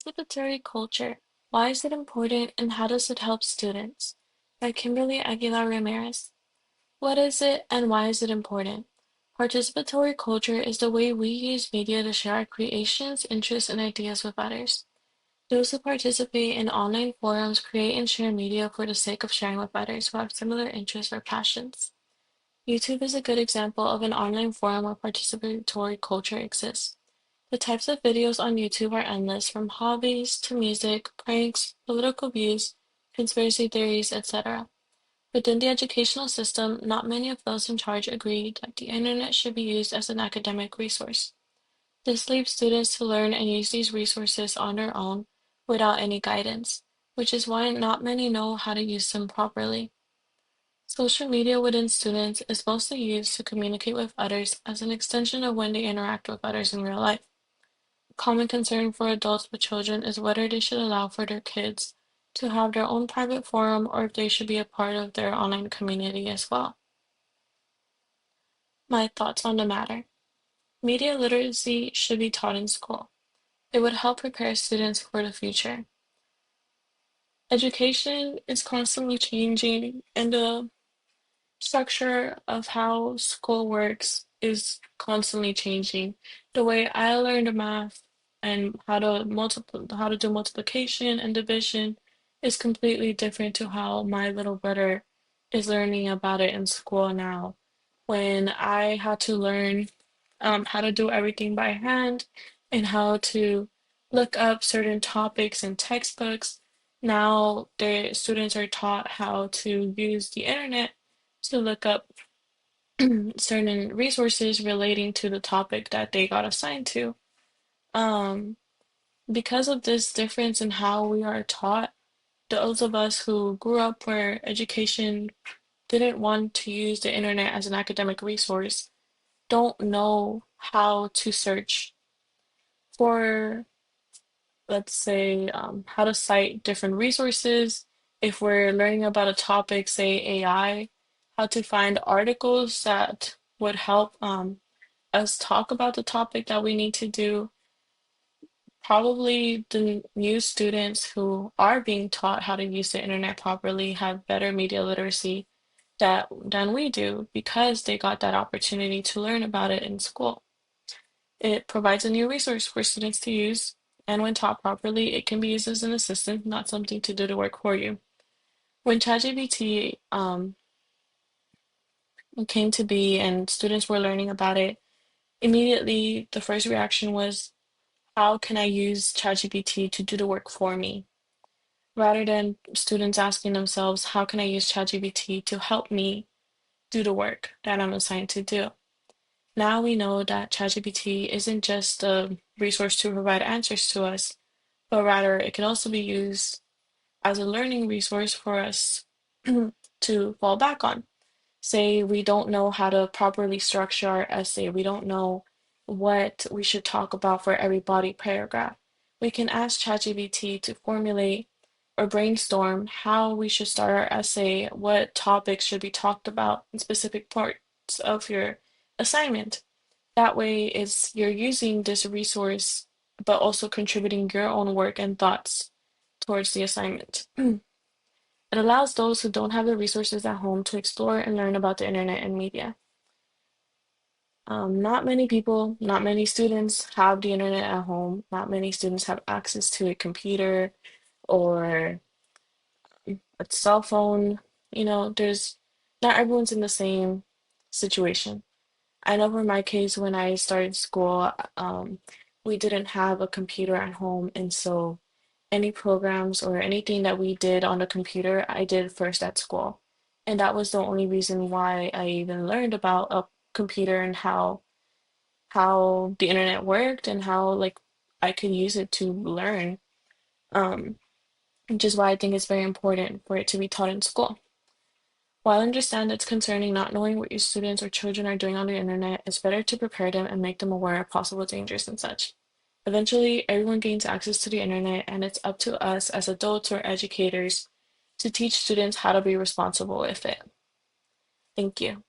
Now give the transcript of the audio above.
Participatory culture. Why is it important and how does it help students? By Kimberly Aguilar Ramirez. What is it and why is it important? Participatory culture is the way we use media to share our creations, interests, and ideas with others. Those who participate in online forums create and share media for the sake of sharing with others who have similar interests or passions. YouTube is a good example of an online forum where participatory culture exists. The types of videos on YouTube are endless, from hobbies to music, pranks, political views, conspiracy theories, etc. Within the educational system, not many of those in charge agree that the internet should be used as an academic resource. This leaves students to learn and use these resources on their own without any guidance, which is why not many know how to use them properly. Social media within students is mostly used to communicate with others as an extension of when they interact with others in real life. Common concern for adults with children is whether they should allow for their kids to have their own private forum or if they should be a part of their online community as well. My thoughts on the matter. Media literacy should be taught in school. It would help prepare students for the future. Education is constantly changing, and the structure of how school works is constantly changing. The way I learned math and how to do multiplication and division is completely different to how my little brother is learning about it in school now. When I had to learn how to do everything by hand and how to look up certain topics in textbooks, now the students are taught how to use the internet to look up certain resources relating to the topic that they got assigned to. Um, because of this difference in how we are taught, those of us who grew up where education didn't want to use the internet as an academic resource don't know how to search for, let's say, how to cite different resources. If we're learning about a topic, say AI, how to find articles that would help us talk about the topic that we need to do. Probably the new students who are being taught how to use the internet properly have better media literacy than we do because they got that opportunity to learn about it in school. It provides a new resource for students to use, and when taught properly, it can be used as an assistant, not something to do the work for you. When ChatGPT came to be and students were learning about it, immediately the first reaction was, how can I use ChatGPT to do the work for me? Rather than students asking themselves, how can I use ChatGPT to help me do the work that I'm assigned to do? Now we know that ChatGPT isn't just a resource to provide answers to us, but rather it can also be used as a learning resource for us to fall back on. Say we don't know how to properly structure our essay, we don't know what we should talk about for every body paragraph. We can ask ChatGPT to formulate or brainstorm how we should start our essay, what topics should be talked about in specific parts of your assignment. That way, it's you're using this resource, but also contributing your own work and thoughts towards the assignment. It allows those who don't have the resources at home to explore and learn about the internet and media. Not many people, not many students have the internet at home. Not many students have access to a computer or a cell phone. There's not everyone's in the same situation. I know for my case, when I started school, we didn't have a computer at home, and so any programs or anything that we did on the computer, I did first at school. And that was the only reason why I even learned about a computer and how the internet worked and how like I could use it to learn. Um, which is why I think it's very important for it to be taught in school. While I understand it's concerning not knowing what your students or children are doing on the internet, it's better to prepare them and make them aware of possible dangers and such. Eventually, everyone gains access to the internet, and it's up to us as adults or educators to teach students how to be responsible with it. Thank you.